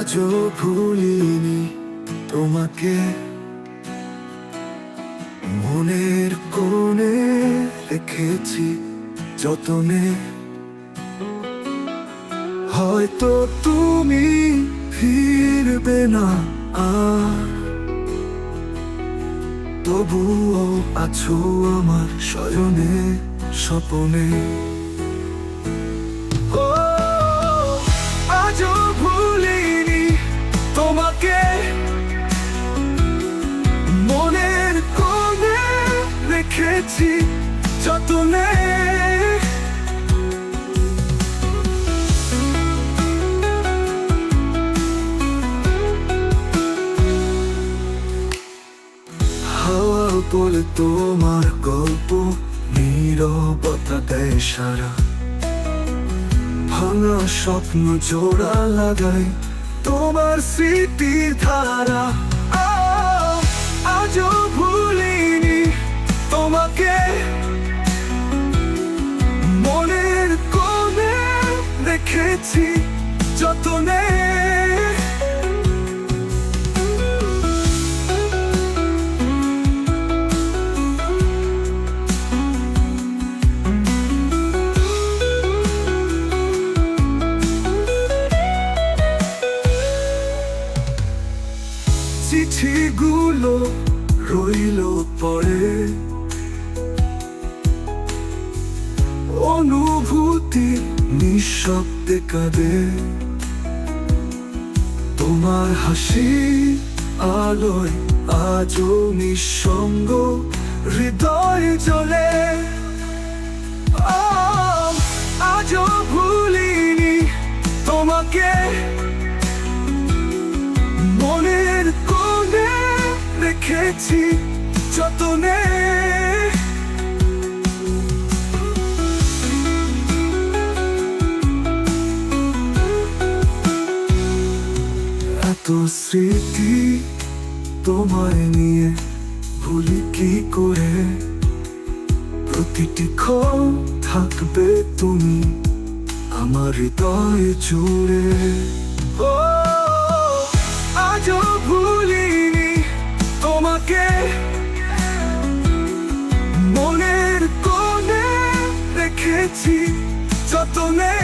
আজও ভুলিনি তোমাকে, মনের কোণে রেখেছি যতনে। হয়তো তুমি ফিরবে না আর, তবুও আছো আমার শয়নে স্বপনে। ও আজও ভুলিনি তোমাকে, মনের কোণে রেখেছি যতনে। হাওয়া বলে তোমার গল্প, নীরবতা দেয় সারা। ভাঙা স্বপ্ন জোড়া লাগাই তোমার স্মৃতির ধারা। আজও ভুলিনি তোমাকে, মনের কোণে রেখেছি যতনে। চিঠিগুলো রইল পড়ে, অনুভূতি নিঃশব্দে কাঁদে। তোমার হাসি আলোয় আজও নিঃসঙ্গ হৃদয় জ্বলে। আজও ভুলিনি তোমাকে, মনের কোণে রেখেছি যতনে। এত স্মৃতি তোমায় নিয়ে ভুলি কি করে, প্রতিটি ক্ষণ থাকবে তুমি আমার হৃদয় জুড়ে। ও আজও ভুলিনি তোমাকে, মনের কোণে রেখেছি যতনে।